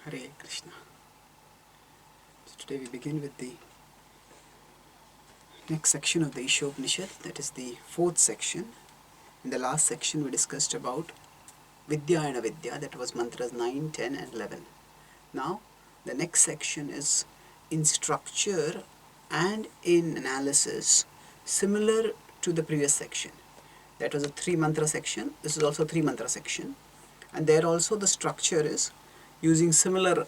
Hare Krishna. So today we begin with the next section of the Ishopanishad, that is the fourth section. In the last section we discussed about Vidya and Avidya, that was mantras 9, 10 and 11. Now the next section is in structure and in analysis similar to the previous section. That was a 3 mantra section. This is also a 3 mantra section. And there also the structure is using similar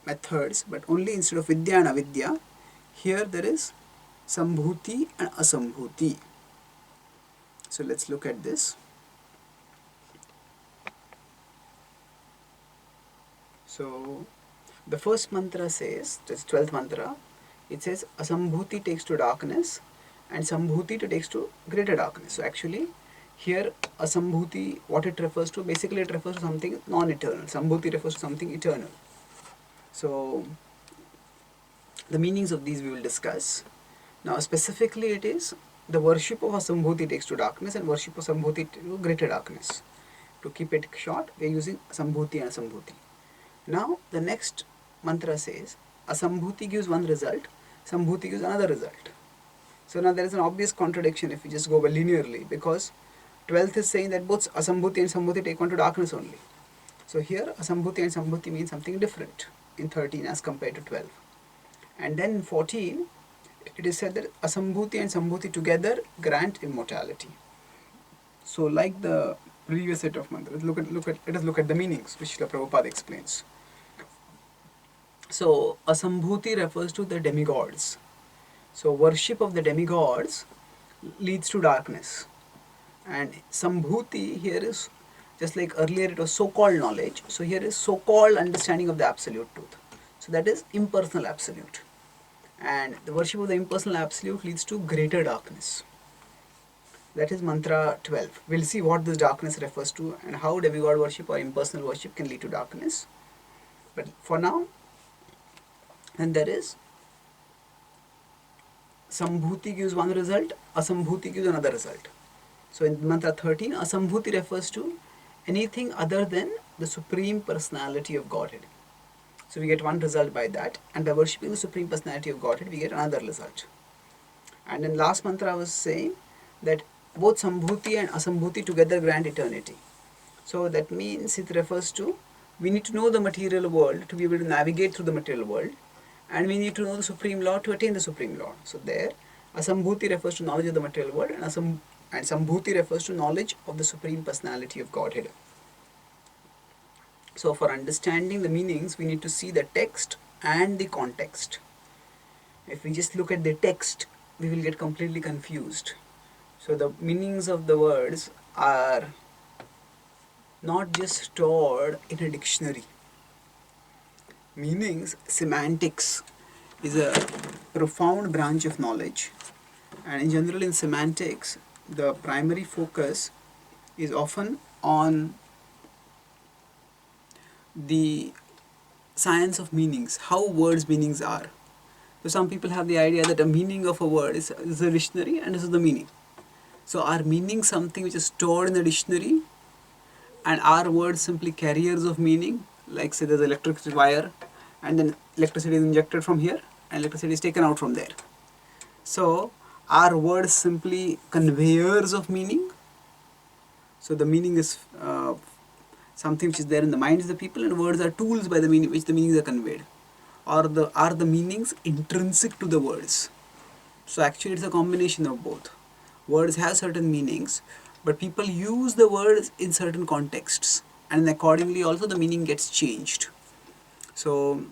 methods, but only instead of Vidya and Avidya, here there is Sambhuti and Asambhuti. So let's look at this. So the first mantra says, this 12th mantra, it says Asambhuti takes to darkness and Sambhuti takes to greater darkness. So actually here Asambhuti, what it refers to, basically it refers to something non-eternal. Sambhuti refers to something eternal. So the meanings of these we will discuss. Now specifically it is the worship of Asambhuti takes to darkness and worship of Sambhuti to greater darkness. To keep it short, we are using Sambhuti and Asambhuti. Now the next mantra says Asambhuti gives one result, Sambhuti gives another result. So now there is an obvious contradiction if we just go by linearly, because 12th is saying that both Asambhuti and Sambhuti take on to darkness only. So here Asambhuti and Sambhuti mean something different in 13 as compared to 12. And then in 14 it is said that Asambhuti and Sambhuti together grant immortality. So like the previous set of mantras, let us look at the meanings which Srila Prabhupada explains. So Asambhuti refers to the demigods. So worship of the demigods leads to darkness. And Sambhuti here is just like earlier it was so-called knowledge. So here is so-called understanding of the absolute truth. So that is impersonal absolute. And the worship of the impersonal absolute leads to greater darkness. That is mantra 12. We'll see what this darkness refers to and how demigod worship or impersonal worship can lead to darkness. But for now, and there is Sambhuti gives one result, Asambhuti gives another result. So in mantra 13, Asambhuti refers to anything other than the Supreme Personality of Godhead. So we get one result by that, and by worshipping the Supreme Personality of Godhead, we get another result. And in last mantra I was saying that both Sambhuti and Asambhuti together grant eternity. So that means it refers to, we need to know the material world to be able to navigate through the material world, and we need to know the Supreme Lord to attain the Supreme Lord. So there, Asambhuti refers to knowledge of the material world, and Sambhuti refers to knowledge of the Supreme Personality of Godhead. So for understanding the meanings, we need to see the text and the context. If we just look at the text, we will get completely confused. So the meanings of the words are not just stored in a dictionary. Meanings, semantics, is a profound branch of knowledge, and in general in semantics the primary focus is often on the science of meanings, how words meanings are. So some people have the idea that a meaning of a word is a dictionary and this is the meaning. So are meaning something which is stored in the dictionary, and are words simply carriers of meaning, like say there's an electric wire and then electricity is injected from here and electricity is taken out from there. So are words simply conveyors of meaning? So the meaning is something which is there in the minds of the people, and words are tools by the meaning which the meanings are conveyed. Or are the meanings intrinsic to the words? So actually it's a combination of both. Words have certain meanings, but people use the words in certain contexts, and accordingly also the meaning gets changed. So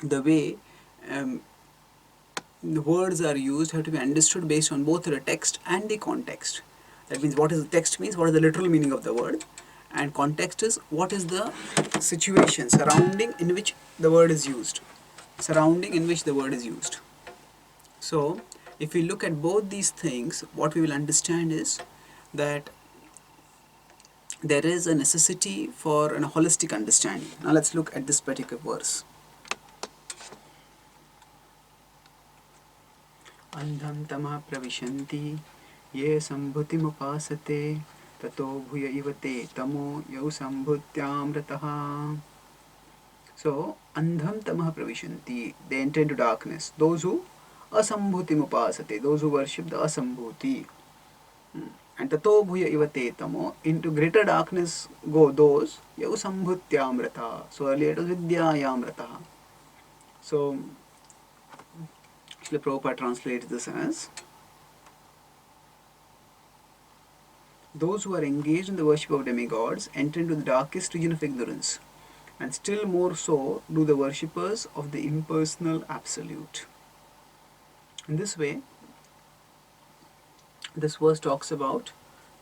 the way the words are used have to be understood based on both the text and the context. That means what is the text means, what is the literal meaning of the word, and context is what is the situation, surrounding in which the word is used. So if we look at both these things, what we will understand is that there is a necessity for a holistic understanding. Now let's look at this particular verse. Andham tamah pravishanti ye sambhutim upasate tato bhuya ivate tamo yau sambhutyamrataha. So, andham tamah pravishanti, they enter into darkness. Those who asambhutim upasate, those who worship the asambhuti. And tato bhuya ivate tamo, into greater darkness go those yau sambhutyamrata. So earlier it was vidyayamrata. So Srila Prabhupada translates this as those who are engaged in the worship of demigods enter into the darkest region of ignorance, and still more so do the worshippers of the impersonal absolute. In this way, this verse talks about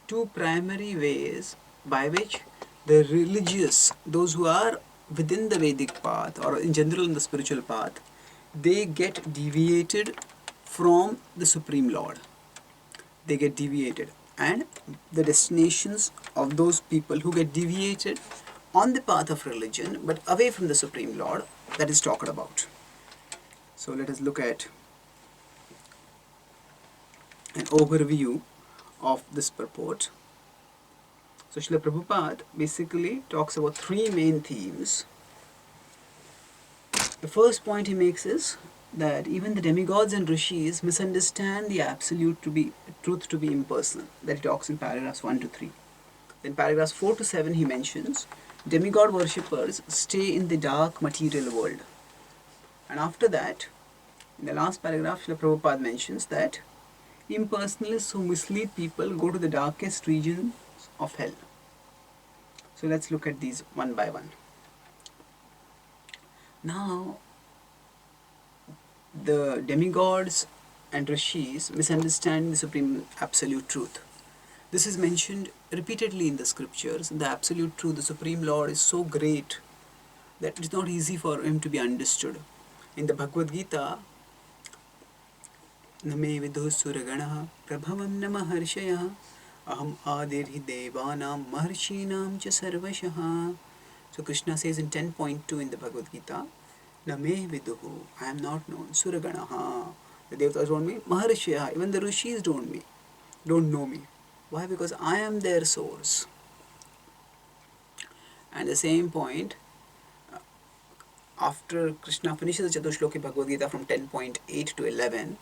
two primary ways by which the religious, those who are within the Vedic path or in general in the spiritual path, they get deviated from the Supreme Lord. They get deviated, and the destinations of those people who get deviated on the path of religion but away from the Supreme Lord, that is talked about. So let us look at an overview of this purport. So Srila Prabhupada basically talks about three main themes. The first point he makes is that even the demigods and rishis misunderstand the absolute truth to be impersonal. That he talks in paragraphs 1 to 3. Then paragraphs 4 to 7 he mentions demigod worshippers stay in the dark material world. And after that, in the last paragraph, Srila Prabhupada mentions that impersonalists who mislead people go to the darkest regions of hell. So let's look at these one by one. Now, the demigods and rishis misunderstand the supreme absolute truth. This is mentioned repeatedly in the scriptures. The absolute truth, the supreme Lord, is so great that it is not easy for him to be understood. In the Bhagavad Gita, Name vidhu suragana prabhavam nama harshaya aham adirhi devanam maharshinam cha sarvashaha. So Krishna says in 10.2 in the Bhagavad Gita, Name viduhu, I am not known, suraganaha, the devatas don't know me, maharshaya, even the rishis don't know me. Why? Because I am their source. And the same point, after Krishna finishes the Chatushloki Bhagavad Gita from 10.8 to 11,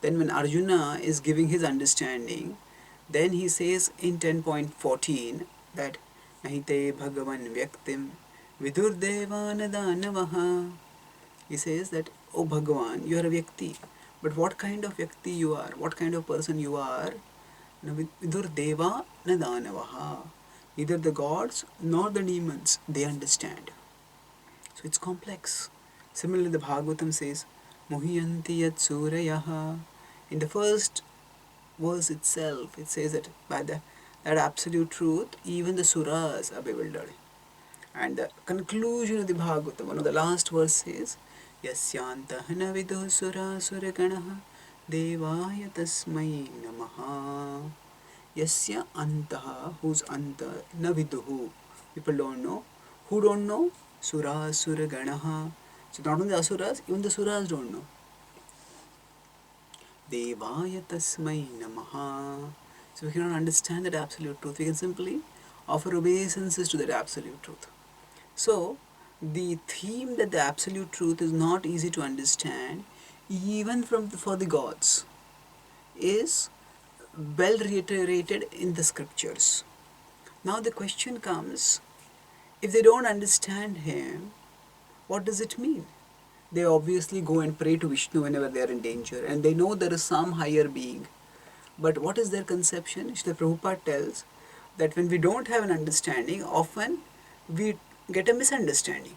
then when Arjuna is giving his understanding, then he says in 10.14 that Nahite Bhagavan Vyaktim Vidur Devana Danavaha. He says that, oh Bhagavan, you are a Vyakti. But what kind of Vyakti you are? What kind of person you are? Vidur Deva na Danavaha. Neither the gods nor the demons, they understand. So it's complex. Similarly, the Bhagavatam says, Muhyanti yat surayaha. In the first verse itself, it says that by that absolute truth, even the suras are bewildered. And the conclusion of the Bhagavatam, one of the last verses, Yasyantah na viduh sura suraganaha devaya tasmai namaha. Yasya antaha, whose anta, na viduhu, people don't know. Who don't know? Sura suraganaha. So not only the asuras, even the suras don't know. Devaya tasmai namaha. So we cannot understand that absolute truth. We can simply offer obeisances to that absolute truth. So the theme that the absolute truth is not easy to understand, even for the gods, is well reiterated in the scriptures. Now the question comes, if they don't understand him, what does it mean? They obviously go and pray to Vishnu whenever they are in danger, and they know there is some higher being. But what is their conception? Srila Prabhupada tells that when we don't have an understanding, often we get a misunderstanding.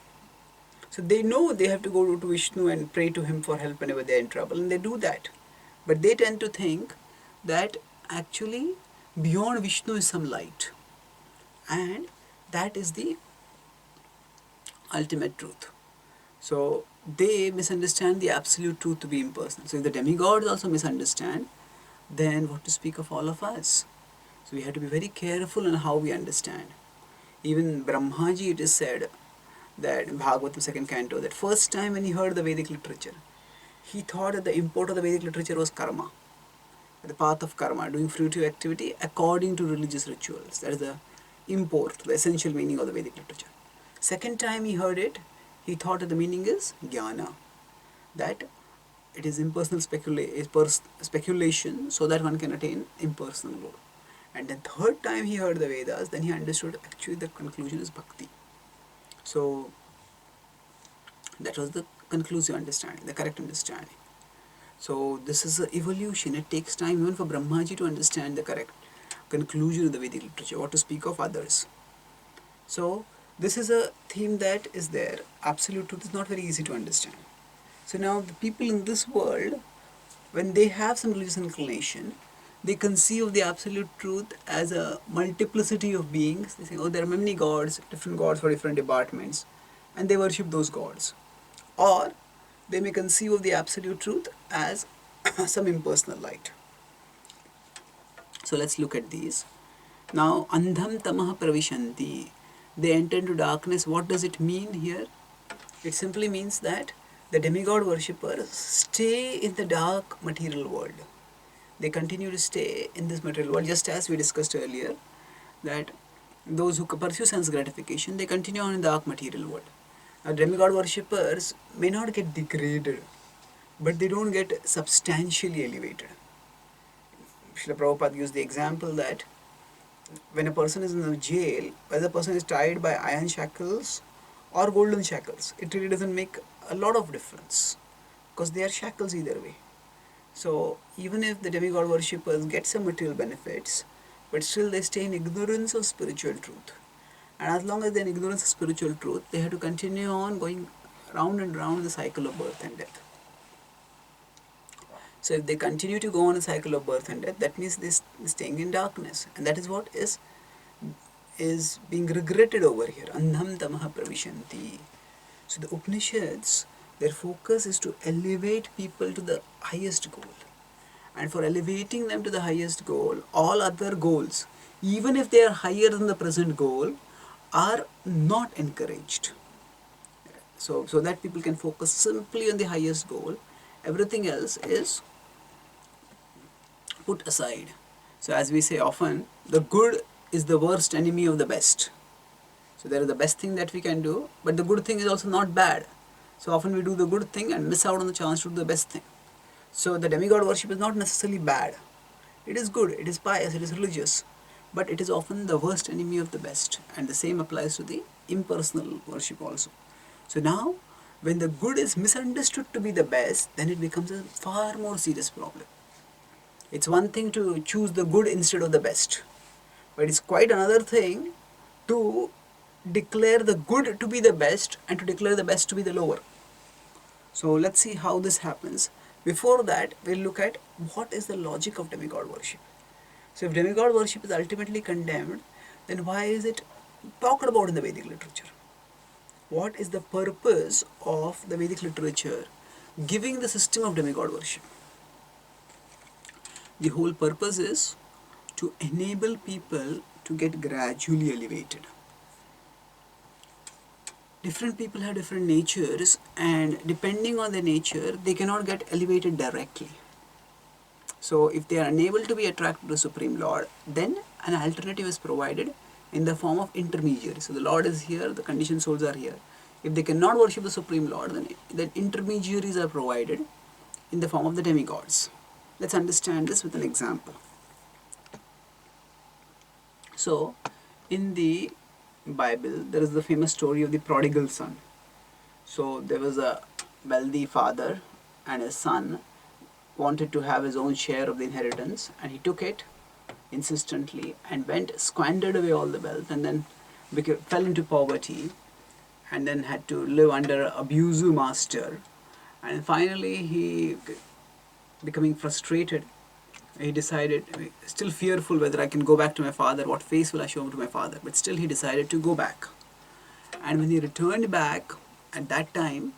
So they know they have to go to Vishnu and pray to him for help whenever they are in trouble, and they do that. But they tend to think that actually beyond Vishnu is some light, and that is the ultimate truth. So they misunderstand the absolute truth to be impersonal. So if the demigods also misunderstand, then what to speak of all of us? So we have to be very careful in how we understand. Even Brahmaji, it is said that in Bhagavatam 2nd canto, that first time when he heard the Vedic literature, he thought that the import of the Vedic literature was karma. the path of karma, doing fruitive activity according to religious rituals. That is the import, the essential meaning of the Vedic literature. Second time he heard it, he thought that the meaning is jnana, that it is impersonal speculation so that one can attain impersonal goal. And then third time he heard the Vedas, then he understood actually the conclusion is bhakti. So that was the conclusive understanding, the correct understanding. So this is an evolution. It takes time even for Brahmaji to understand the correct conclusion of the Vedic literature, what to speak of others. So this is a theme that is there. Absolute truth is not very easy to understand. So now the people in this world, when they have some religious inclination, they conceive of the absolute truth as a multiplicity of beings. They say, oh, there are many gods, different gods for different departments, and they worship those gods. Or they may conceive of the absolute truth as some impersonal light. So let's look at these. Now, andham tamah pravishanti. They enter into darkness. What does it mean here? It simply means that the demigod worshippers stay in the dark material world. They continue to stay in this material world, just as we discussed earlier, that those who pursue sense gratification, they continue on in the dark material world. Now, demigod worshippers may not get degraded, but they don't get substantially elevated. Srila Prabhupada used the example that when a person is in a jail, whether the person is tied by iron shackles or golden shackles, it really doesn't make a lot of difference because they are shackles either way. So even if the demigod worshippers get some material benefits, but still they stay in ignorance of spiritual truth. And as long as they're in ignorance of spiritual truth, they have to continue on going round and round the cycle of birth and death. So if they continue to go on a cycle of birth and death, that means they're staying in darkness. And that is what is being regretted over here. Andham tamaha pravishanti. So the Upanishads, their focus is to elevate people to the highest goal. And for elevating them to the highest goal, all other goals, even if they are higher than the present goal, are not encouraged. So that people can focus simply on the highest goal. Everything else is put aside. So as we say often, the good is the worst enemy of the best. So there is the best thing that we can do, but the good thing is also not bad. So often we do the good thing and miss out on the chance to do the best thing. So the demigod worship is not necessarily bad. It is good, it is pious, it is religious, but it is often the worst enemy of the best. And the same applies to the impersonal worship also. So now, when the good is misunderstood to be the best, then it becomes a far more serious problem. It's one thing to choose the good instead of the best, but it's quite another thing to declare the good to be the best and to declare the best to be the lower. So let's see how this happens. Before that, we'll look at what is the logic of demigod worship. So if demigod worship is ultimately condemned, then why is it talked about in the Vedic literature? What is the purpose of the Vedic literature giving the system of demigod worship? The whole purpose is to enable people to get gradually elevated. Different people have different natures, and depending on their nature, they cannot get elevated directly. So if they are unable to be attracted to the Supreme Lord, then an alternative is provided in the form of intermediaries. So the Lord is here, the conditioned souls are here. If they cannot worship the Supreme Lord, then intermediaries are provided in the form of the demigods. Let's understand this with an example. So in the Bible, there is the famous story of the prodigal son. So there was a wealthy father and his son wanted to have his own share of the inheritance, and he took it insistently and squandered away all the wealth, and then fell into poverty, and then had to live under an abusive master. And finally he, becoming frustrated, he decided, still fearful whether I can go back to my father, what face will I show to my father, but still he decided to go back. And when he returned back, at that time,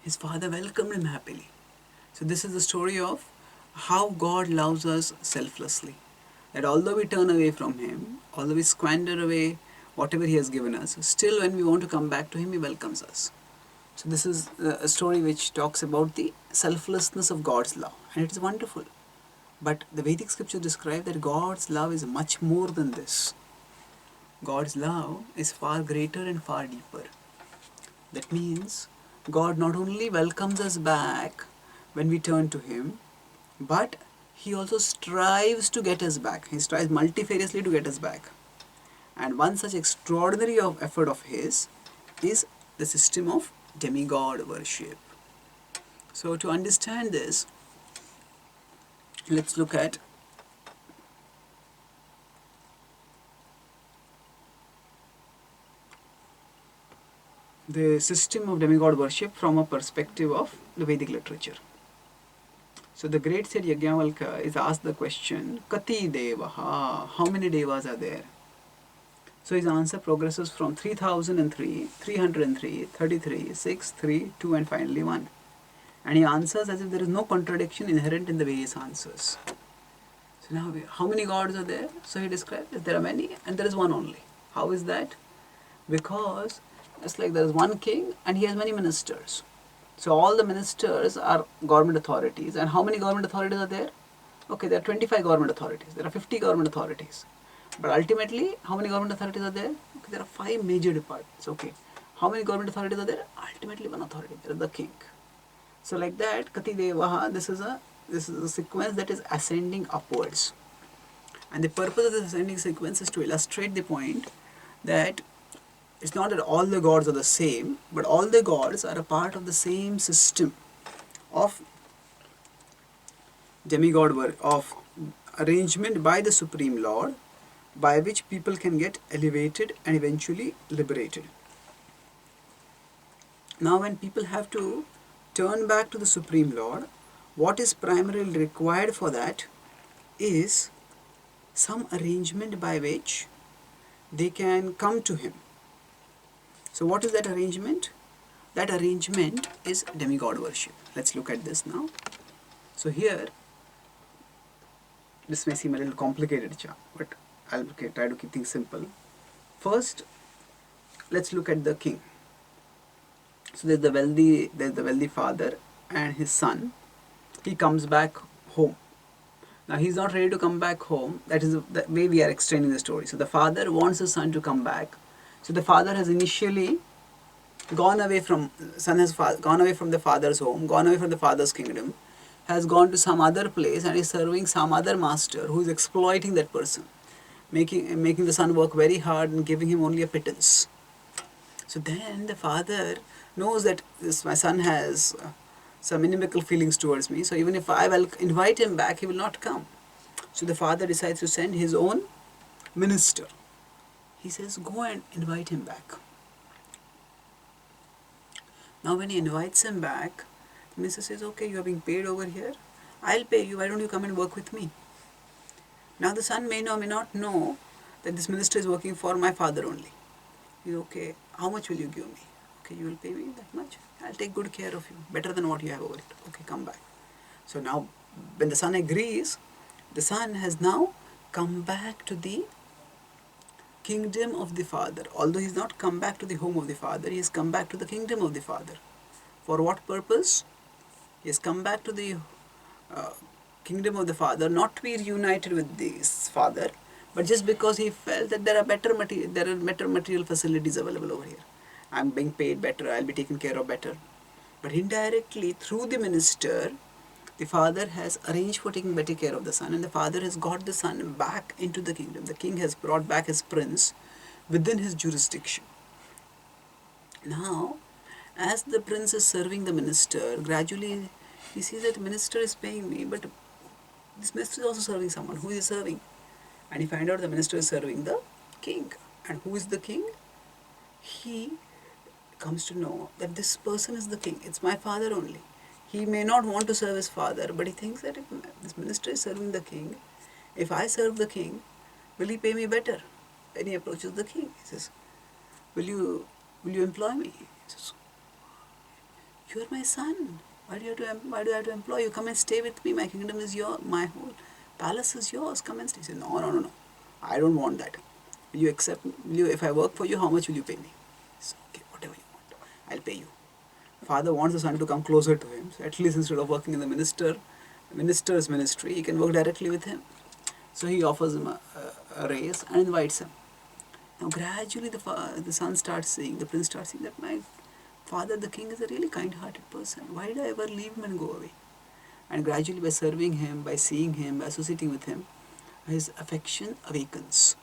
his father welcomed him happily. So this is the story of how God loves us selflessly. That although we turn away from Him, although we squander away whatever He has given us, still when we want to come back to Him, He welcomes us. So this is a story which talks about the selflessness of God's love. and it is wonderful. But the Vedic scriptures describe that God's love is much more than this. God's love is far greater and far deeper. That means God not only welcomes us back when we turn to Him, but He also strives to get us back. He strives multifariously to get us back. And one such extraordinary effort of His is the system of demigod worship. So to understand this, let's look at the system of demigod worship from a perspective of the Vedic literature. So the great sage Yajnavalkya is asked the question, Kati Devaha, how many devas are there? So his answer progresses from 3003, 303, 33, 6, 3, 2 and finally 1. And he answers as if there is no contradiction inherent in the various answers. So now, how many gods are there? So he describes that there are many and there is one only. How is that? Because it's like there is one king and he has many ministers. So all the ministers are government authorities. And how many government authorities are there? Okay, there are 25 government authorities. There are 50 government authorities. But ultimately, how many government authorities are there? Okay, there are 5 major departments. Okay, how many government authorities are there? Ultimately, one authority. There is the king. So like that, Kati Devaha, this is a sequence that is ascending upwards. And the purpose of this ascending sequence is to illustrate the point that it's not that all the gods are the same, but all the gods are a part of the same system of demigod work, of arrangement by the Supreme Lord, by which people can get elevated and eventually liberated. Now when people have to turn back to the Supreme Lord, what is primarily required for that is some arrangement by which they can come to Him. So what is that arrangement? That arrangement is demigod worship. Let's look at this now. So here, this may seem a little complicated, but I'll try to keep things simple. First, let's look at the king. So there's the wealthy father and his son. He comes back home. Now he's not ready to come back home. That is the way we are extending the story. So the father wants his son to come back. So the father has initially gone away from the father's home, gone away from the father's kingdom, has gone to some other place and is serving some other master who is exploiting that person, making the son work very hard and giving him only a pittance. So then the father knows that my son has some inimical feelings towards me, so even if I will invite him back, he will not come. So the father decides to send his own minister. He says, go and invite him back. Now when he invites him back, the minister says, okay, you are being paid over here. I'll pay you. Why don't you come and work with me? Now the son may or may not know that this minister is working for my father only. He's okay. How much will you give me? Okay, you will pay me that much. I'll take good care of you. Better than what you have over it. Okay, come back. So now when the son agrees, the son has now come back to the kingdom of the father. Although he's not come back to the home of the father, he has come back to the kingdom of the father. For what purpose? He has come back to the kingdom of the father, not to be reunited with this father, but just because he felt that there are better material facilities available over here. I'm being paid better, I'll be taken care of better. But indirectly, through the minister, the father has arranged for taking better care of the son, and the father has got the son back into the kingdom. The king has brought back his prince within his jurisdiction. Now, as the prince is serving the minister, gradually he sees that the minister is paying me, but this minister is also serving someone. Who is he serving? And he finds out the minister is serving the king. And who is the king? He comes to know that this person is the king. It's my father only. He may not want to serve his father, but he thinks that if this minister is serving the king, if I serve the king, will he pay me better? Then he approaches the king. He says, will you employ me? He says, you are my son. Why do I have to employ you? Come and stay with me. My kingdom is yours. My whole palace is yours. Come and stay. He says, no. I don't want that. Will you accept? If I work for you, how much will you pay me? He says, okay, whatever you want. I'll pay you. Father wants the son to come closer to him. So at least instead of working in the minister's ministry, he can work directly with him. So he offers him a raise and invites him. Now gradually the son starts seeing, the prince starts seeing that my father, the king, is a really kind-hearted person. Why did I ever leave him and go away? And gradually by serving him, by seeing him, by associating with him, his affection awakens.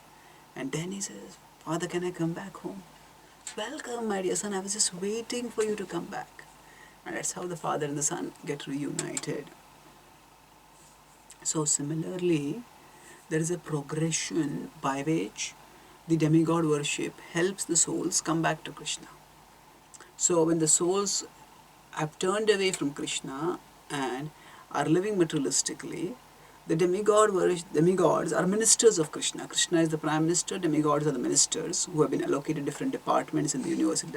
And then he says, Father, can I come back home? Welcome, my dear son, I was just waiting for you to come back. And that's how the father and the son get reunited. So similarly, there is a progression by which the demigod worship helps the souls come back to Krishna. So when the souls have turned away from Krishna and are living materialistically, the demigods are ministers of Krishna. Krishna is the prime minister, demigods are the ministers who have been allocated different departments in the universal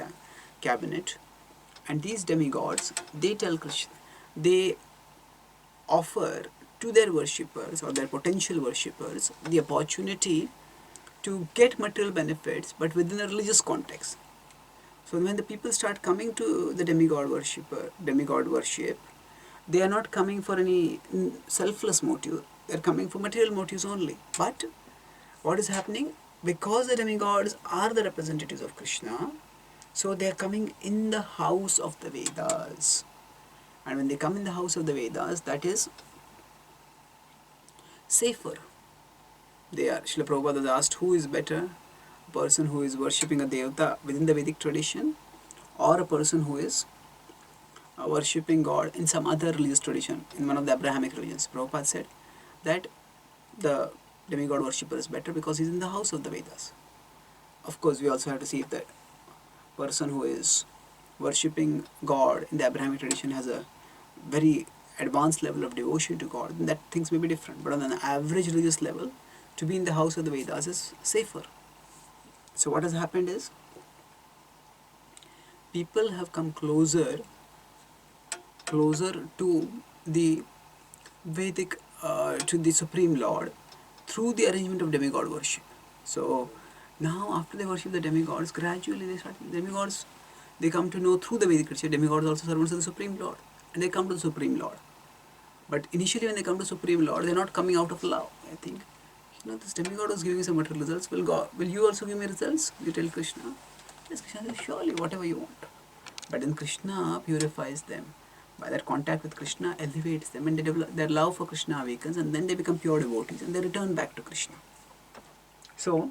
cabinet. And these demigods, they tell Krishna, they offer to their worshippers or their potential worshippers the opportunity to get material benefits but within a religious context. So when the people start coming to the demigod worship, they are not coming for any selfless motive. They are coming for material motives only. But what is happening? Because the demigods are the representatives of Krishna, so they are coming in the house of the Vedas. And when they come in the house of the Vedas, that is safer. Srila Prabhupada was asked, who is better? A person who is worshipping a devata within the Vedic tradition, or a person who is worshipping God in some other religious tradition, in one of the Abrahamic religions. Prabhupada said that the demigod worshipper is better because he's in the house of the Vedas. Of course, we also have to see if the person who is worshipping God in the Abrahamic tradition has a very advanced level of devotion to God, then that things may be different. But on an average religious level, to be in the house of the Vedas is safer. So what has happened is, people have come closer to the Vedic, to the Supreme Lord through the arrangement of demigod worship. So now after they worship the demigods, gradually they come to know through the Vedic culture, demigods are also servants of the Supreme Lord, and they come to the Supreme Lord. But initially when they come to Supreme Lord, they are not coming out of love. I think, this demigod was giving some material results. Will you also give me results? You tell Krishna. Yes, Krishna says, surely, whatever you want. But then Krishna purifies them. By that contact with Krishna, elevates them, and they develop, their love for Krishna awakens, and then they become pure devotees, and they return back to Krishna. So,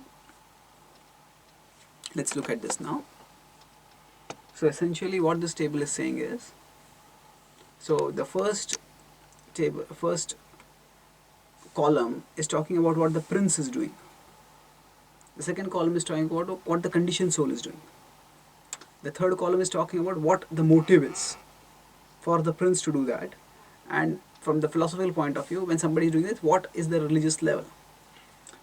let's look at this now. So essentially what this table is saying is, so the first column is talking about what the prince is doing. The second column is talking about what the conditioned soul is doing. The third column is talking about what the motive is for the prince to do that. And from the philosophical point of view, when somebody is doing this, what is the religious level?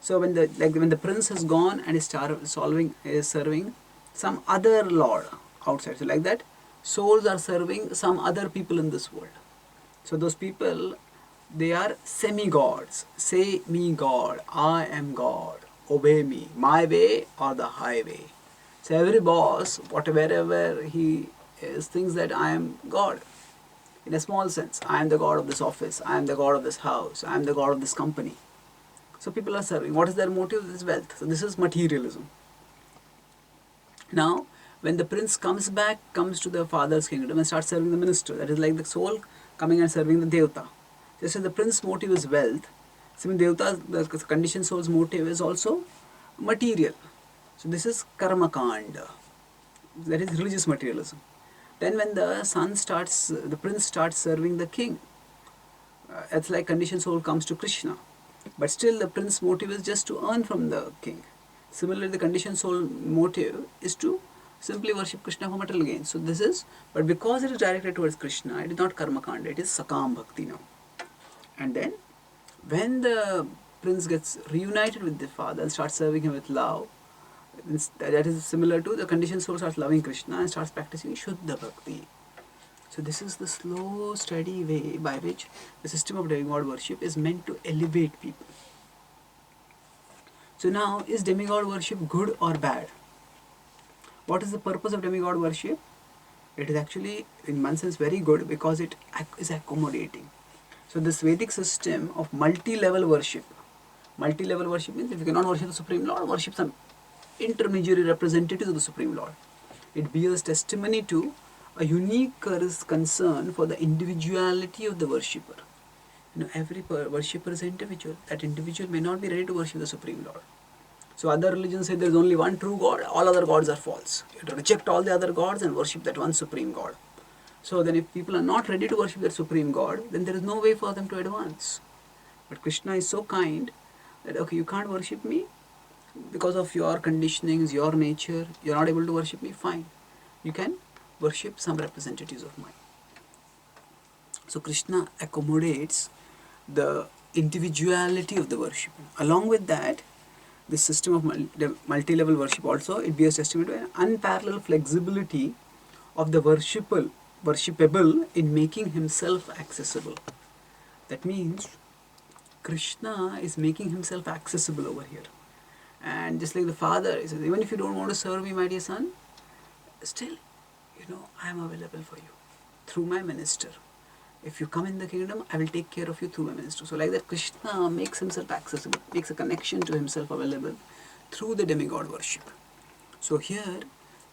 So when the prince has gone and is serving some other lord outside, so like that, souls are serving some other people in this world. So those people, they are semi-gods. Say me God, I am God, obey me, my way or the highway. So every boss, wherever he is, thinks that I am God. In a small sense, I am the God of this office, I am the God of this house, I am the God of this company. So people are serving. What is their motive? This is wealth. So this is materialism. Now, when the prince comes to the father's kingdom and starts serving the minister, that is like the soul coming and serving the devata. Just as the prince's motive is wealth, same devata, the conditioned soul's motive is also material. So this is karma kanda. That is religious materialism. Then when the prince starts serving the king, it's like conditioned soul comes to Krishna. But still the prince's motive is just to earn from the king. Similarly, the conditioned soul motive is to simply worship Krishna for material gain. So but because it is directed towards Krishna, it is not karma kanda, it is sakam bhakti now. And then, when the prince gets reunited with the father and starts serving him with love, that is similar to the conditioned soul starts loving Krishna and starts practicing Shuddha Bhakti. So this is the slow, steady way by which the system of demigod worship is meant to elevate people. So now, is demigod worship good or bad? What is the purpose of demigod worship? It is actually, in one sense, very good because it is accommodating. So this Vedic system of multi-level worship. Multi-level worship means if you cannot worship the Supreme Lord, worship some intermediary representatives of the Supreme Lord. It bears testimony to a unique concern for the individuality of the worshipper. Every worshipper is an individual. That individual may not be ready to worship the Supreme Lord. So other religions say there is only one true God, all other gods are false. You have to reject all the other gods and worship that one Supreme God. So then if people are not ready to worship that Supreme God, then there is no way for them to advance. But Krishna is so kind that, okay, you can't worship me because of your conditionings, your nature, you're not able to worship me, fine. You can worship some representatives of mine. So Krishna accommodates the individuality of the worshipper. Along with that, this system of multi-level worship also, it bears testimony to an unparalleled flexibility of the worshipable in making himself accessible. That means Krishna is making himself accessible over here. And just like the father, he says, even if you don't want to serve me, my dear son, still, I am available for you through my minister. If you come in the kingdom, I will take care of you through my minister. So like that, Krishna makes himself accessible, makes a connection to himself available through the demigod worship. So here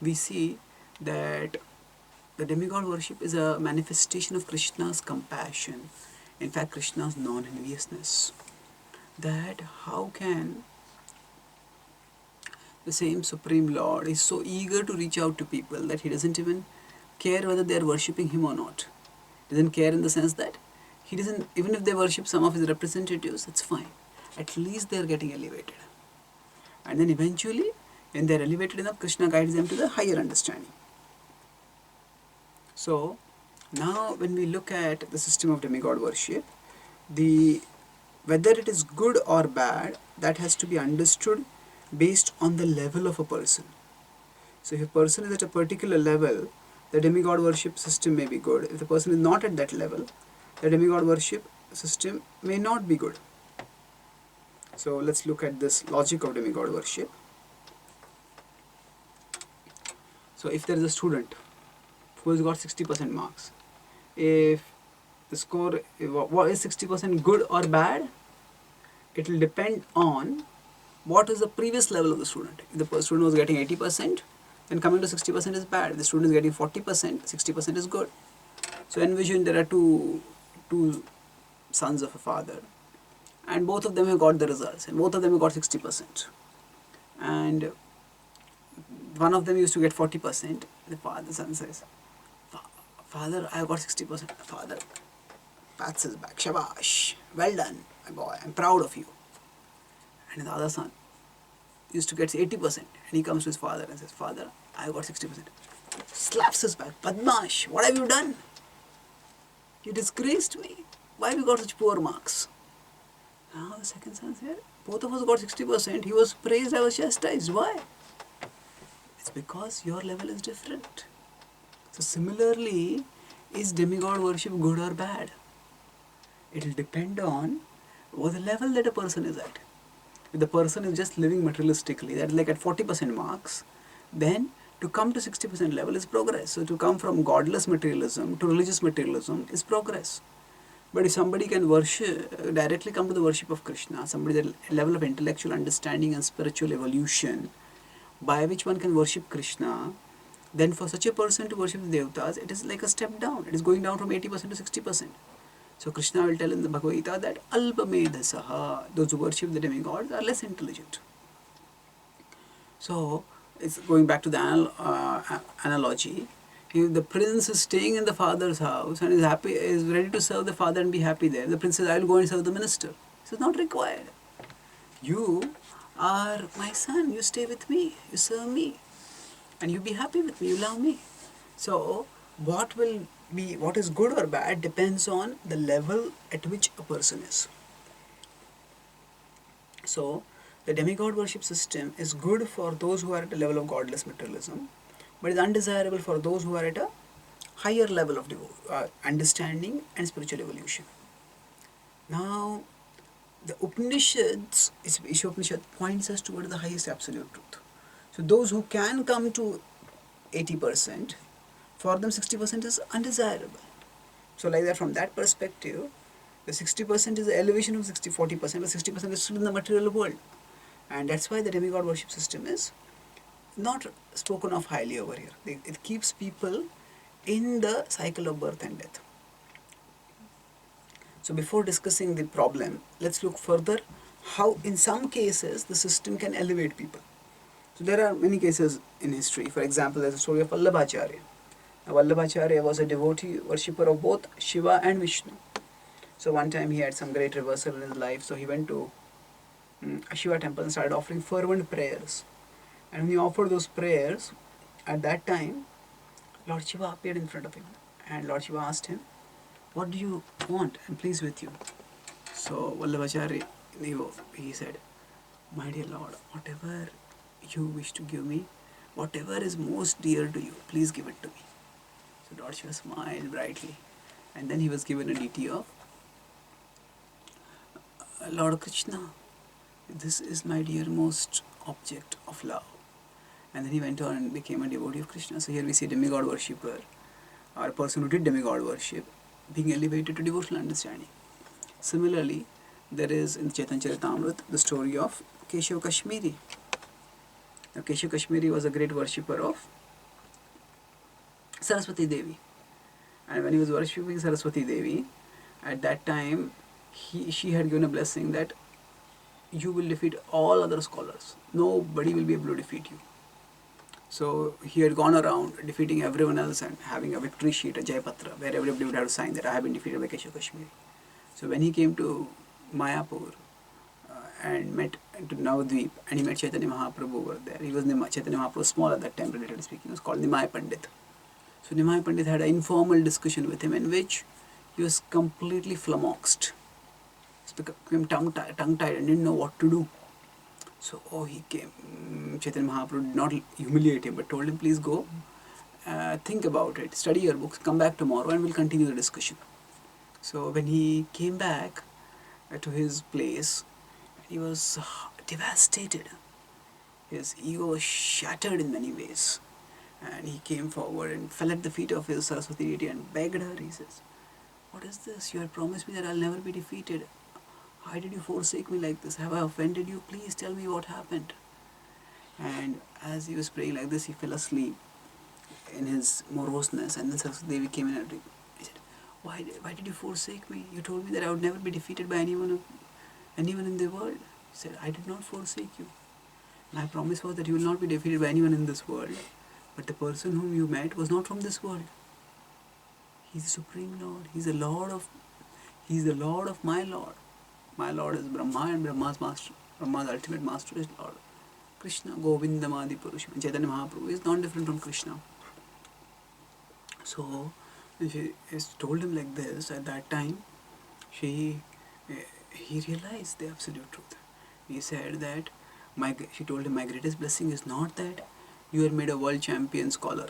we see that the demigod worship is a manifestation of Krishna's compassion. In fact, Krishna's non-enviousness. That how can the same Supreme Lord is so eager to reach out to people that he doesn't even care whether they are worshipping him or not. Doesn't care in the sense that he doesn't, even if they worship some of his representatives, that's fine. At least they are getting elevated. And then eventually, when they are elevated enough, Krishna guides them to the higher understanding. So, now when we look at the system of demigod worship, whether it is good or bad, that has to be understood based on the level of a person. So if a person is at a particular level, the demigod worship system may be good. If the person is not at that level, the demigod worship system may not be good. So let's look at this logic of demigod worship. So if there is a student who has got 60% marks, if the score is 60% good or bad, it will depend on what is the previous level of the student. If the student was getting 80%, then coming to 60% is bad. If the student is getting 40%, 60% is good. So envision there are two sons of a father, and both of them have got the results, and both of them have got 60%. And one of them used to get 40%. The son says, "Father, I got 60%. Father pats his back. Shabash, well done, my boy. I'm proud of you." And the other son used to get 80%, and he comes to his father and says, "Father, I got 60%. Slaps his back. "Badmash, what have you done? You disgraced me. Why have you got such poor marks?" Now the second son said, "Both of us got 60%. He was praised, I was chastised. Why?" It's because your level is different. So similarly, is demigod worship good or bad? It will depend on what the level that a person is at. If the person is just living materialistically, that is like at 40% marks, then to come to 60% level is progress. So to come from godless materialism to religious materialism is progress. But if somebody can directly come to the worship of Krishna, somebody at a level of intellectual understanding and spiritual evolution, by which one can worship Krishna, then for such a person to worship the Devatas, it is like a step down. It is going down from 80% to 60%. So Krishna will tell in the Bhagavad Gita that Alpamedhasaha, those who worship the demigods are less intelligent. So it's going back to the analogy. If the prince is staying in the father's house and is ready to serve the father and be happy there, the prince says, "I will go and serve the minister." He says, "Not required. You are my son. You stay with me. You serve me. And you be happy with me. You love me." So what is good or bad depends on the level at which a person is. So the demigod worship system is good for those who are at a level of godless materialism, but is undesirable for those who are at a higher level of understanding and spiritual evolution. Now, the Upanishads, Isha Upanishad points us toward the highest absolute truth. So those who can come to 80%, for them 60% is undesirable. So like that, from that perspective, The 60% is the elevation of 40%, but 60% is still in the material world. And that's why the demigod worship system is not spoken of highly over here. It keeps people in the cycle of birth and death. So before discussing the problem, let's look further how in some cases the system can elevate people. So there are many cases in history. For example, there's a story of Vallabhacharya. Now, Vallabhacharya was a devotee worshipper of both Shiva and Vishnu. So one time he had some great reversal in his life, so he went to a Shiva temple and started offering fervent prayers. And when he offered those prayers, at that time, Lord Shiva appeared in front of him. And Lord Shiva asked him, "What do you want? I'm pleased with you." So Vallabhacharya, he said, "My dear Lord, whatever you wish to give me, whatever is most dear to you, please give it to me." So Lord Shiva smiled brightly. And then he was given a deity of Lord Krishna. This is my dearmost object of love. And then he went on and became a devotee of Krishna. So here we see a demigod worshipper, or a person who did demigod worship, being elevated to devotional understanding. Similarly, there is in Chaitanya Charitamrita the story of Keshav Kashmiri. Now, Keshav Kashmiri was a great worshipper of Saraswati Devi. And when he was worshipping Saraswati Devi, at that time, she had given a blessing that you will defeat all other scholars. Nobody will be able to defeat you. So he had gone around defeating everyone else and having a victory sheet, a Jayapatra, where everybody would have to sign that I have been defeated by Keshav Kashmiri. So when he came to Mayapur and met to Navadvip, and he met Chaitanya Mahaprabhu over there. He was Chaitanya Mahaprabhu was small at that time, relatively speaking. He was called Nimai Pandit. So Nimai Pandit had an informal discussion with him in which he was completely flummoxed. He became tongue-tied and didn't know what to do. So he came. Chaitanya Mahaprabhu did not humiliate him, but told him, "Please go, think about it, study your books, come back tomorrow, and we'll continue the discussion." So when he came back to his place, he was devastated. His ego was shattered in many ways. And he came forward and fell at the feet of his Saraswati deity and begged her. He says, "What is this? You had promised me that I'll never be defeated. Why did you forsake me like this? Have I offended you? Please tell me what happened." And as he was praying like this, he fell asleep in his moroseness. And then Saraswati Devi came in and he said, why did you forsake me? You told me that I would never be defeated by anyone in the world." He said, "I did not forsake you. My promise was that you will not be defeated by anyone in this world. But the person whom you met was not from this world. He's the Supreme Lord. He's the Lord of my Lord. My Lord is Brahma, and Brahma's master. Brahma's ultimate master is Lord Krishna, Govindam Adi Purusham. Chaitanya Mahaprabhu is not different from Krishna." So she told him like this. At that time, he realized the absolute truth. He said that she told him, "My greatest blessing is not that you are made a world champion scholar.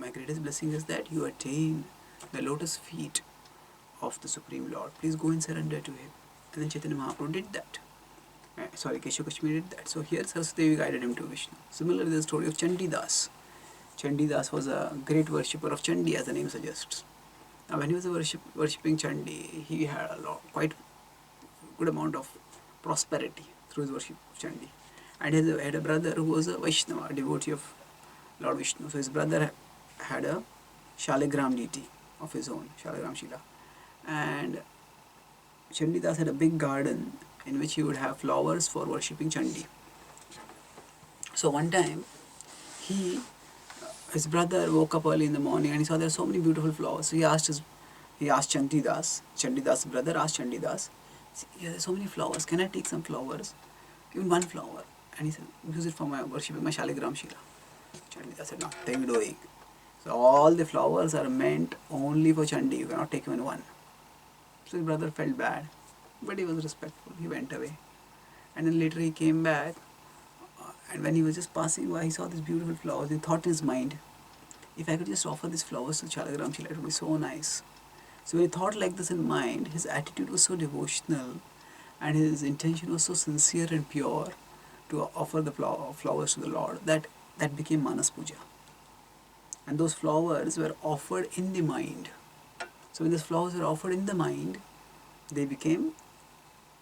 My greatest blessing is that you attain the lotus feet of the Supreme Lord. Please go and surrender to him." And then Chaitanya Mahaprabhu did that. Keshav Kashmiri did that. So here Saraswati Devi guided him to Vishnu. Similarly, the story of Chandidas. Chandidas was a great worshipper of Chandi, as the name suggests. Now, when he was worshipping Chandi, he had quite good amount of prosperity through his worship of Chandi. And he had a brother who was a Vaishnava, a devotee of Lord Vishnu. So his brother had a Shaligram deity of his own, Shaligram Shila. And Chandidas had a big garden in which he would have flowers for worshipping Chandi. So one time, his brother woke up early in the morning and he saw there are so many beautiful flowers. So he asked Chandidas' brother asked Chandidas, "Yeah, there are so many flowers. Can I take some flowers? Even one flower?" And he said, "Use it for my worshipping my Shaligram Shila." Chandidas said, "Nothing doing. So all the flowers are meant only for Chandi. You cannot take even one." So his brother felt bad, but he was respectful. He went away. And then later he came back, and when he was just passing by, he saw these beautiful flowers. He thought in his mind, "If I could just offer these flowers to Shaligram Shila, it would be so nice." So when he thought like this in mind, his attitude was so devotional and his intention was so sincere and pure to offer the flowers to the Lord that became Manas Puja. And those flowers were offered in the mind. So when those flowers were offered in the mind, they became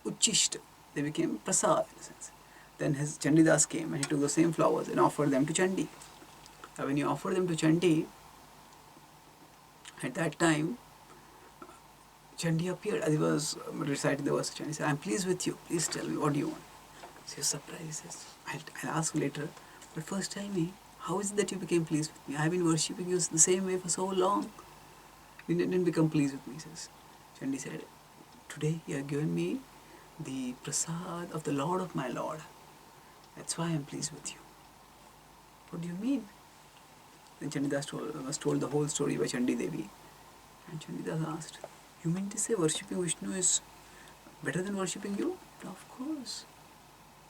Uchishta, they became Prasad in a sense. Then his Chandidas came and he took the same flowers and offered them to Chandi. Now when he offered them to Chandi, at that time, Chandi appeared as he was reciting the verse. Chandi said, I'm pleased with you. Please tell me, what do you want? So he was surprised. He says, I'll ask later. But first tell me, how is it that you became pleased with me? I've been worshipping you the same way for so long. You didn't become pleased with me, he says. Chandi said, today you have given me the prasad of the Lord of my Lord. That's why I'm pleased with you. What do you mean? Then Chandidas was told the whole story by Chandi Devi. And Chandidas asked, you mean to say worshipping Vishnu is better than worshipping you? Of course.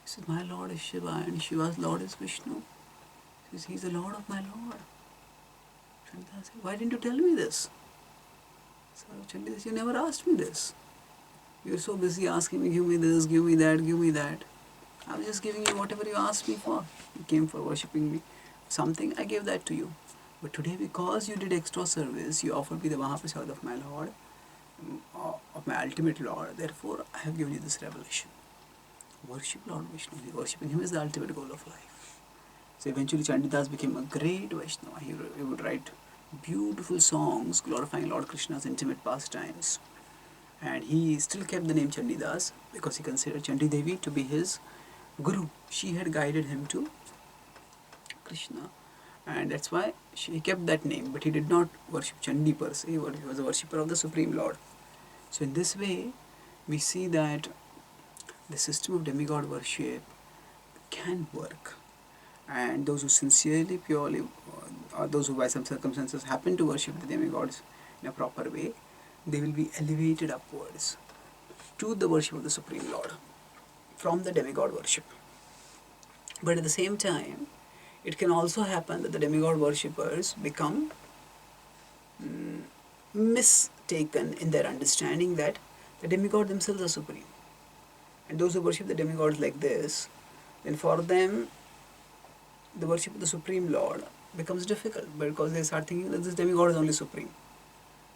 He said, my Lord is Shiva and Shiva's Lord is Vishnu. He says, he's the Lord of my Lord. Chandidas said, why didn't you tell me this? So Chandi says, you never asked me this. You're so busy asking me, give me this, give me that, give me that. I was just giving you whatever you asked me for. You came for worshipping me. Something, I gave that to you. But today, because you did extra service, you offered me the Mahaprasad of my Lord, of my ultimate Lord. Therefore, I have given you this revelation. Worship Lord Vishnu. Worshipping him is the ultimate goal of life. So eventually, Chandidas became a great Vaishnava. He would write beautiful songs glorifying Lord Krishna's intimate pastimes. And he still kept the name Chandidas because he considered Chandi Devi to be his guru. She had guided him to Krishna. And that's why he kept that name. But he did not worship Chandi per se. He was a worshipper of the Supreme Lord. So in this way, we see that the system of demigod worship can work. And those who sincerely, purely, or those who by some circumstances happen to worship the demigods in a proper way, they will be elevated upwards to the worship of the Supreme Lord from the demigod worship. But at the same time, it can also happen that the demigod worshippers become mistaken in their understanding that the demigod themselves are supreme. And those who worship the demigods like this, then for them, the worship of the Supreme Lord becomes difficult because they start thinking that this demigod is only supreme.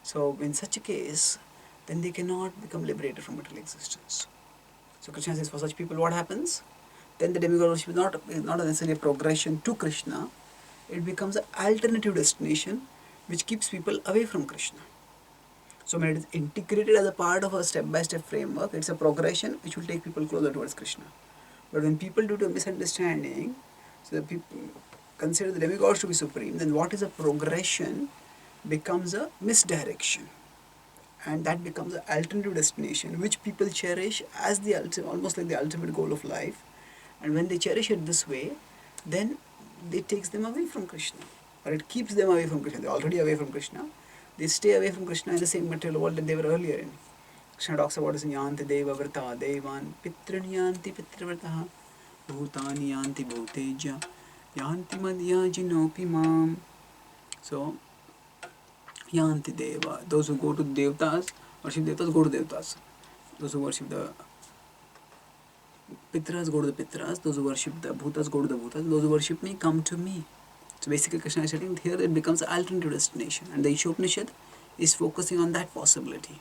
So in such a case, then they cannot become liberated from material existence. So Krishna says, for such people, what happens? Then the demigod worship is not necessarily a progression to Krishna. It becomes an alternative destination which keeps people away from Krishna. So when it is integrated as a part of a step-by-step framework, it's a progression which will take people closer towards Krishna. But when people, due to a misunderstanding, so the people consider the demigods to be supreme, then what is a progression becomes a misdirection. And that becomes an alternative destination which people cherish as the almost like the ultimate goal of life. And when they cherish it this way, then it takes them away from Krishna, or it keeps them away from Krishna. They're already away from Krishna. They stay away from Krishna in the same material world that they were earlier in. Krishna talks about this in Yanti Deva Vrta Devan Pitran Yanti Pitravrtaha Bhutani Yanti Bhuteja Yanti Madhya Jinopi Mam. So, Yanti Deva, those who go to Devtas, worship Devtas, go to Devtas. Those who worship the Pitras, go to the Pitras. Those who worship the Bhutas, go to the Bhutas. Those who worship me, come to me. So basically Krishna is saying here it becomes an alternative destination. And the Ishopanishad is focusing on that possibility,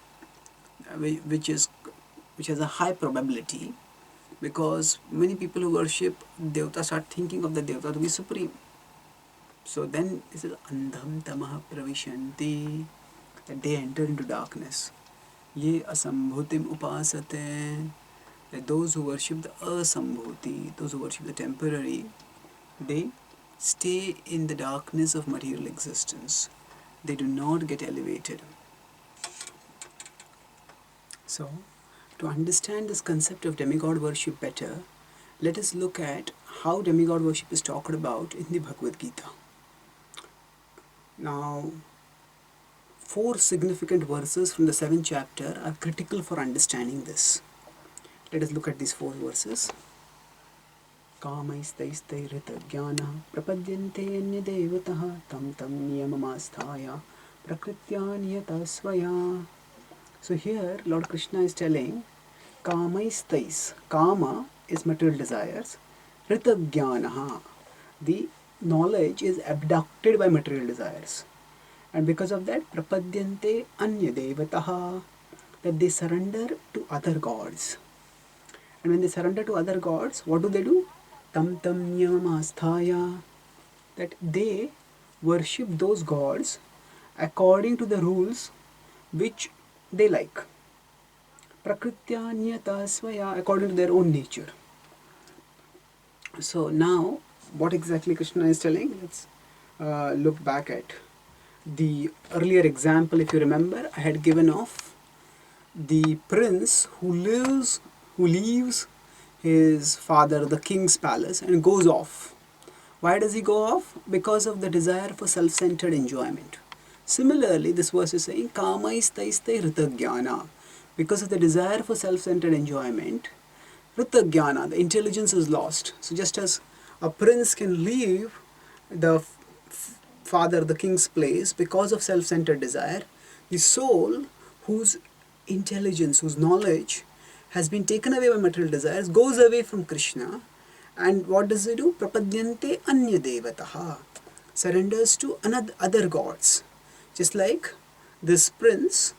which has a high probability, because many people who worship Devta start thinking of the Devta to be supreme. So then it says Andham Tamaha Pravishanti, that they enter into darkness. Ye Asambhutim Upasate, that those who worship the Asambhuti, those who worship the temporary, they stay in the darkness of material existence. They do not get elevated. So, to understand this concept of demigod worship better, let us look at how demigod worship is talked about in the Bhagavad Gita. Now, 4 significant verses from the 7th chapter are critical for understanding this. Let us look at these 4 verses. कामैस्तैस्तैरृतज्ञानः प्रपद्यन्ते अन्यदेवतः तं तं नियममास्थाय प्रकृत्या नियता स्वया. So here Lord Krishna is telling Kamaistais. Kama is material desires. Ritagyanah, the knowledge is abducted by material desires. And because of that, Prapadyante Anya Devataha, that they surrender to other gods. And when they surrender to other gods, what do? Tam tam nyamasthaya. That they worship those gods according to the rules which they like. Prakrityanyata svaya, according to their own nature. So now, what exactly Krishna is telling? Let's look back at the earlier example. If you remember, I had given of the prince who leaves his father, the king's palace, and goes off. Why does he go off? Because of the desire for self-centered enjoyment. Similarly, this verse is saying, Kamaistaistai ritagyana. Because of the desire for self-centered enjoyment, ritagyana, the intelligence is lost. So just as a prince can leave the father, the king's place, because of self-centered desire, the soul whose intelligence, whose knowledge has been taken away by material desires, goes away from Krishna. And what does he do? Prapadyante anya devataha. Surrenders to other gods. Just like this prince,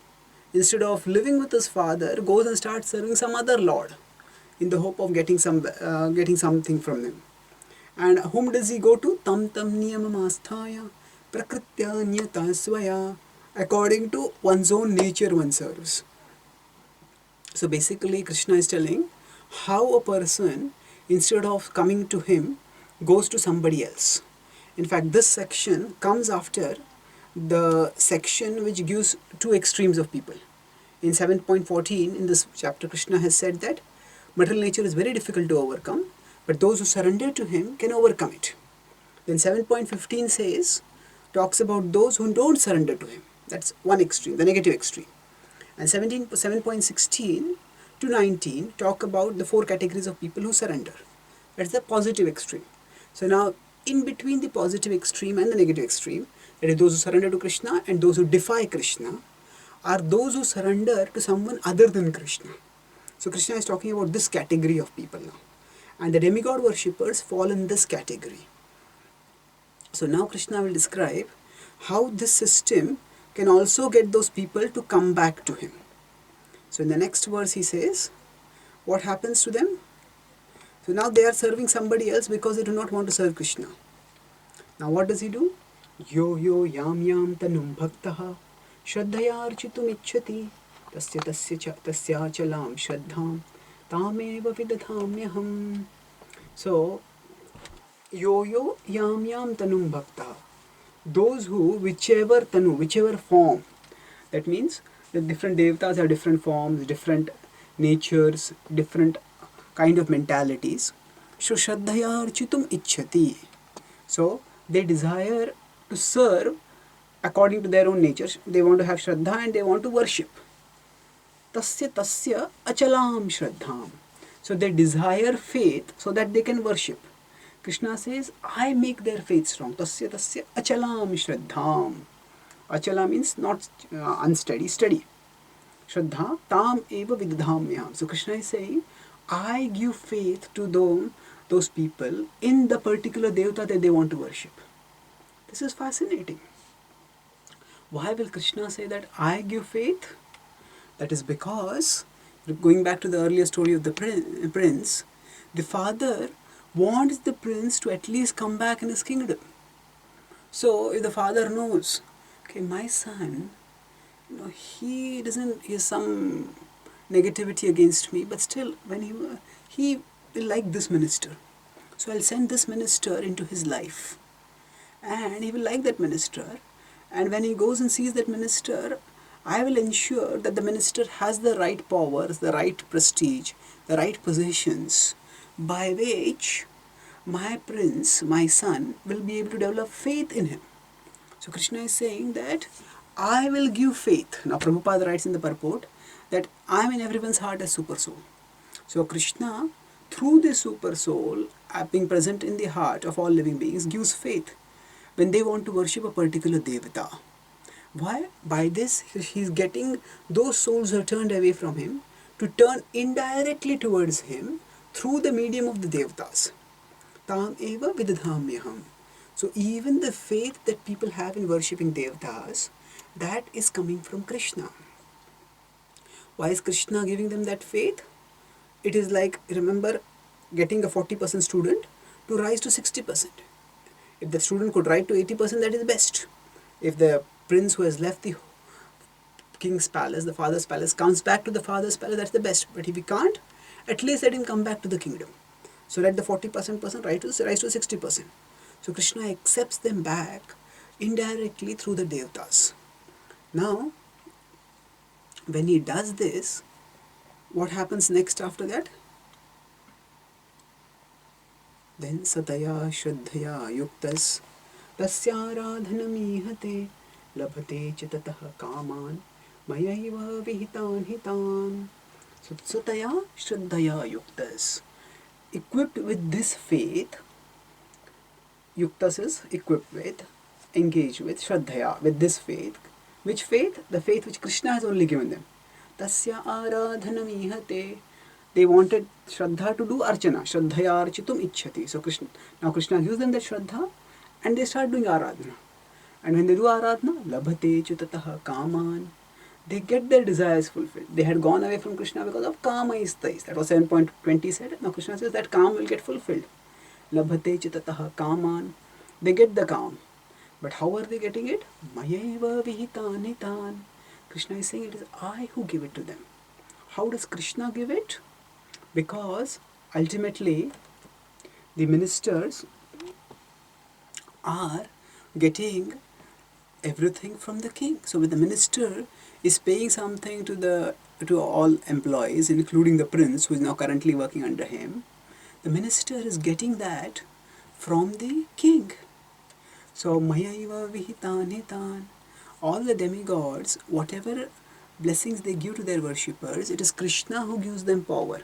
instead of living with his father, goes and starts serving some other lord in the hope of getting something from him. And whom does he go to? Tam tam niyamamasthaya prakritya nyata svaya. According to one's own nature one serves. So basically Krishna is telling how a person, instead of coming to him, goes to somebody else. In fact, this section comes after the section which gives two extremes of people. In 7.14, in this chapter, Krishna has said that material nature is very difficult to overcome, but those who surrender to him can overcome it. Then 7.15 talks about those who don't surrender to him. That's one extreme, the negative extreme. And 7.16 to 19 talk about the four categories of people who surrender. That's the positive extreme. So now, in between the positive extreme and the negative extreme, that is those who surrender to Krishna and those who defy Krishna, are those who surrender to someone other than Krishna. So Krishna is talking about this category of people now. And the demigod worshippers fall in this category. So now Krishna will describe how this system can also get those people to come back to him. So in the next verse he says, what happens to them? So now they are serving somebody else because they do not want to serve Krishna. Now what does he do? Yo yo yam yam tanum bhaktaha shraddhaya architum ichchati tasya chalam shraddham tameva vidadhamyaham. So yo yo yam yam tanum bhaktaha, those who, whichever tanu, whichever form, that means the different devatas have different forms, different natures, different kind of mentalities. So shraddhaya architum ichchati. So they desire to serve according to their own nature. They want to have shraddha and they want to worship. Tasya achalam shraddham. So they desire faith so that they can worship. Krishna says, I make their faith strong. Tasya achalam shraddham. Achala means not unsteady, steady. Shraddha tam eva vidhamyam. So Krishna is saying, I give faith to those people in the particular devata that they want to worship. This is fascinating. Why will Krishna say that I give faith? That is because, going back to the earlier story of the prince, the father wants the prince to at least come back in his kingdom. So if the father knows, okay, my son, he has some negativity against me, but still, when he will like this minister, so I'll send this minister into his life, and he will like that minister, and when he goes and sees that minister, I will ensure that the minister has the right powers, the right prestige, the right positions, by which my prince, my son, will be able to develop faith in him. So Krishna is saying that I will give faith. Now Prabhupada writes in the purport that I am in everyone's heart as super soul. So Krishna, through the super soul, being present in the heart of all living beings, gives faith when they want to worship a particular devata. Why? By this, he is getting those souls who are turned away from him to turn indirectly towards him through the medium of the devatas. Tam eva vidadhamyaham. So even the faith that people have in worshipping devatas, that is coming from Krishna. Why is Krishna giving them that faith? It is like, remember, getting a 40% student to rise to 60%. If the student could rise to 80%, that is best. If the prince who has left the king's palace, the father's palace, comes back to the father's palace, that's the best. But if he can't, at least let him come back to the kingdom. So let the 40% person rise to 60%. So Krishna accepts them back indirectly through the Devatas. Now, when he does this, what happens next after that? Then sataya shraddhaya yuktas tasyaradhanamihate labhate chitatah kaman mayaiva vihitan hitan. So sataya shraddhaya yuktas. Equipped with this faith, yuktas is equipped with, engaged with, shraddhaya, with this faith. Which faith? The faith which Krishna has only given them. Tasya aradhanamihate. They wanted Shraddha to do Archana. Shraddhaya architum ichchati. So now Krishna gives them that Shraddha and they start doing Aradhana. And when they do Aradhana, labhate chutataha kaman. They get their desires fulfilled. They had gone away from Krishna because of kama istais. That was 7.20 said. Now Krishna says that kam will get fulfilled. Labhate chutataha kaman. They get the kam. But how are they getting it? Mayaiva vihitan hitan. Krishna is saying it is I who give it to them. How does Krishna give it? Because ultimately the ministers are getting everything from the king. So when the minister is paying something to all employees, including the prince who is now currently working under him, the minister is getting that from the king. So mayaiva vihitan hitan. All the demigods, whatever blessings they give to their worshippers, it is Krishna who gives them power.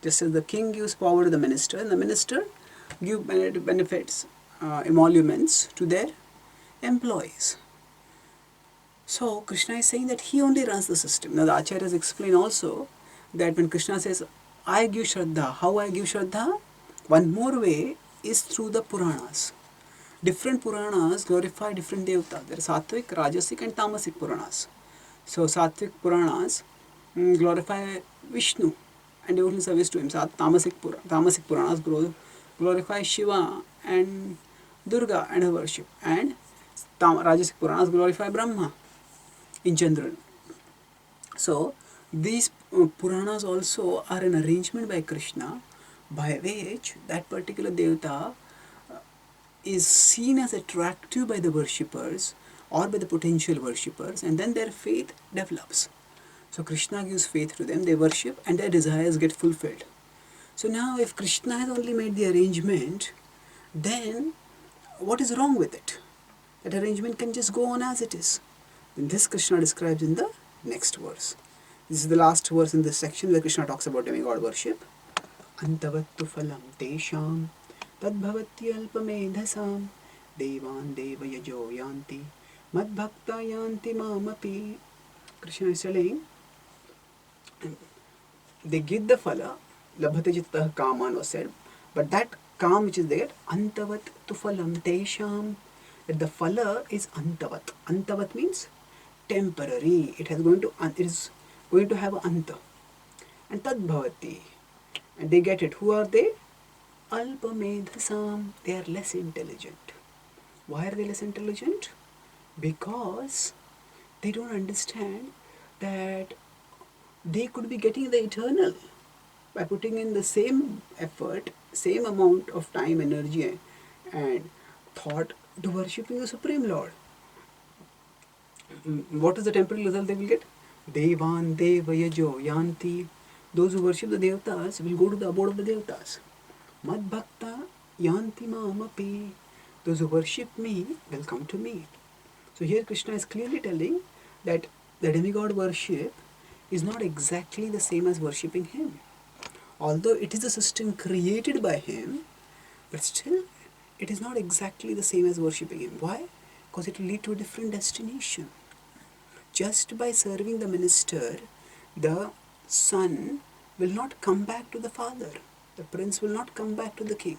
Just as the king gives power to the minister, and the minister gives benefits, emoluments to their employees. So Krishna is saying that he only runs the system. Now the Acharyas explain also that when Krishna says, I give Shraddha, how I give Shraddha? One more way is through the Puranas. Different Puranas glorify different devatas. There are Sattvic, Rajasic and Tamasic Puranas. So Sattvic Puranas glorify Vishnu and devotional service to him. Tamasic Puranas glorify Shiva and Durga and her worship. And Rajasic Puranas glorify Brahma in general. So these Puranas also are an arrangement by Krishna by which that particular devata is seen as attractive by the worshippers or by the potential worshippers, and then their faith develops. So Krishna gives faith to them, they worship and their desires get fulfilled. So now if Krishna has only made the arrangement, then what is wrong with it? That arrangement can just go on as it is. And this Krishna describes in the next verse. This is the last verse in this section where Krishna talks about demigod worship. Antavattu phalam tesham tadbhavatyalpamedhasam devan devayajo yanti madbhakta yanti mamapi. Krishna is saying they get the phala, labhate chittah kaman was said, but that kam which is there, antavat tu phalam tesham, that the phala is antavat. Antavat means temporary. It is going to have an anta. And tadbhavati. And they get it. Who are they? Alpamedhasam. They are less intelligent. Why are they less intelligent? Because they don't understand that they could be getting the eternal by putting in the same effort, same amount of time, energy and thought to worshipping the Supreme Lord. What is the temporal result they will get? Devan devayajo yanti. Those who worship the devatas will go to the abode of the devatas. Madbhakta yanti mamapi. Those who worship me will come to me. So here Krishna is clearly telling that the demigod worship is not exactly the same as worshipping him. Although it is a system created by him, but still it is not exactly the same as worshipping him. Why? Because it will lead to a different destination. Just by serving the minister, the son will not come back to the father. The prince will not come back to the king.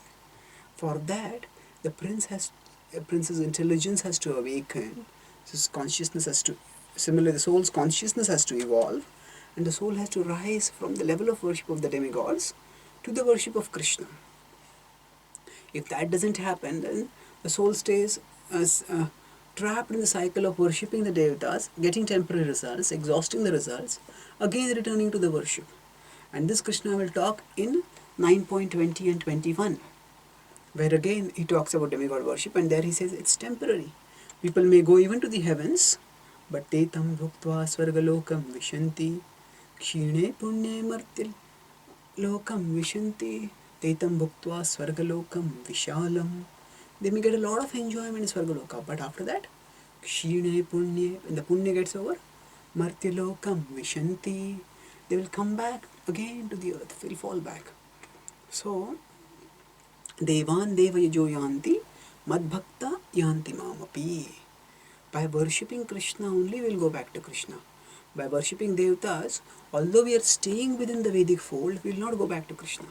For that, the prince's intelligence has to awaken. His consciousness has to, similarly the soul's consciousness has to evolve, and the soul has to rise from the level of worship of the demigods to the worship of Krishna. If that doesn't happen, then the soul stays as trapped in the cycle of worshipping the devatas, getting temporary results, exhausting the results, again returning to the worship. And this Krishna will talk in 9.20 and 21, where again he talks about demigod worship, and there he says it's temporary. People may go even to the heavens, but te tam bhuktva svargalokam vishanti kshine punye martil lokam vishanti te tam bhuktva svargalokam vishalam. They may get a lot of enjoyment in Svargaloka, but after that, kshine punye, when the punya gets over, martilokam vishanti, they will come back again to the earth, will fall back. So, Devan Deva Yajo Yanti, Madbhakta Yanti Mamapi. By worshipping Krishna only, we will go back to Krishna. By worshipping Devatas, although we are staying within the Vedic fold, we will not go back to Krishna.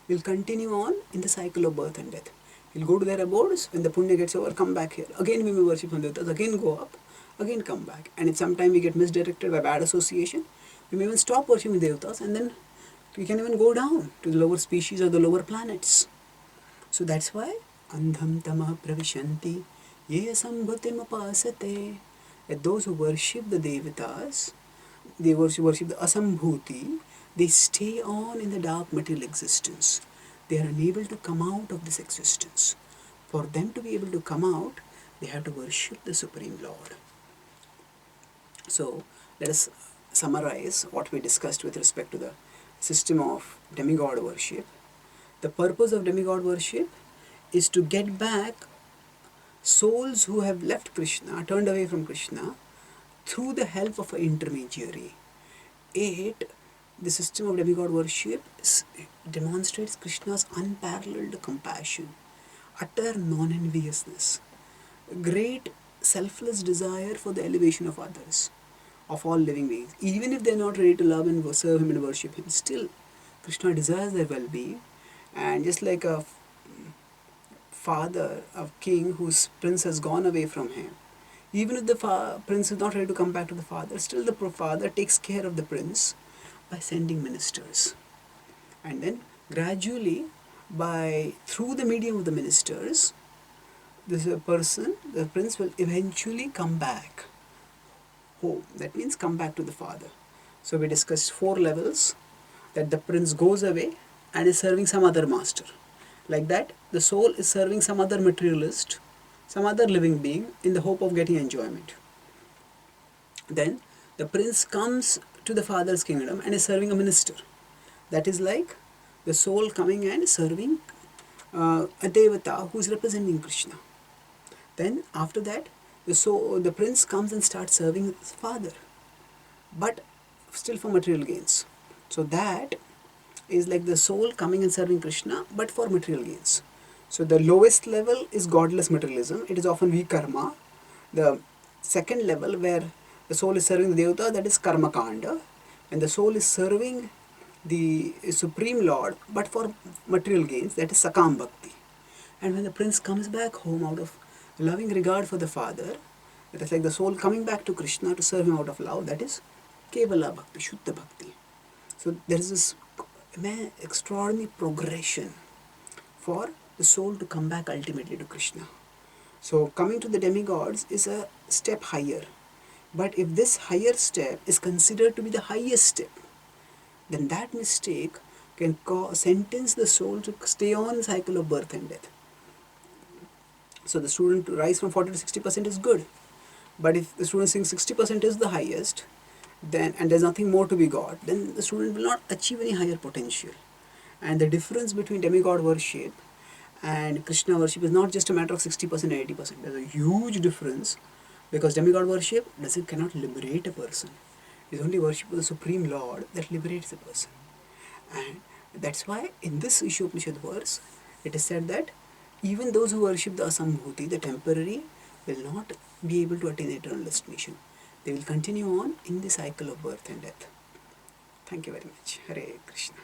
We will continue on in the cycle of birth and death. We will go to their abodes, when the punya gets over, come back here. Again we may worship some Devatas, again go up, again come back. And if sometime we get misdirected by bad association, we may even stop worshipping Devatas, and then we can even go down to the lower species or the lower planets. So that's why Andham Tama Pravishanti Ye Sambhutim Apasate, that those who worship the Devatas, they worship the Asambhuti, they stay on in the dark material existence. They are unable to come out of this existence. For them to be able to come out, they have to worship the Supreme Lord. So let us summarize what we discussed with respect to the system of demigod worship. The purpose of demigod worship is to get back souls who have left Krishna, turned away from Krishna, through the help of an intermediary. 8. The system of demigod worship demonstrates Krishna's unparalleled compassion, utter non-enviousness, great selfless desire for the elevation of others, of all living beings. Even if they are not ready to love and serve him and worship him, still Krishna desires their well-being. And just like a father, a king whose prince has gone away from him, even if the prince is not ready to come back to the father, still the father takes care of the prince by sending ministers. And then gradually, through the medium of the ministers, the prince will eventually come back home. That means come back to the father. So we discussed 4 levels, that the prince goes away and is serving some other master. Like that, the soul is serving some other materialist, some other living being in the hope of getting enjoyment. Then the prince comes to the father's kingdom and is serving a minister. That is like the soul coming and serving a devata who is representing Krishna. Then after that, the prince comes and starts serving his father, but still for material gains. So that is like the soul coming and serving Krishna, but for material gains. So the lowest level is godless materialism. It is often vikarma. The second level, where the soul is serving the devata, that is karma kanda, and the soul is serving the Supreme Lord, but for material gains, that is sakam bhakti. And when the prince comes back home out of loving regard for the father, it is like the soul coming back to Krishna to serve him out of love, that is kevala bhakti, shuddha bhakti. So there is this extraordinary progression for the soul to come back ultimately to Krishna. So coming to the demigods is a step higher. But if this higher step is considered to be the highest step, then that mistake can sentence the soul to stay on the cycle of birth and death. So the student to rise from 40 to 60% is good. But if the student thinks 60% is the highest, then and there's nothing more to be got, then the student will not achieve any higher potential. And the difference between demigod worship and Krishna worship is not just a matter of 60% and 80%. There's a huge difference, because demigod worship cannot liberate a person. It is only worship of the Supreme Lord that liberates a person. And that's why in this Ishopanishad verse, it is said that even those who worship the Asambhuti, the temporary, will not be able to attain eternal destination. They will continue on in the cycle of birth and death. Thank you very much. Hare Krishna.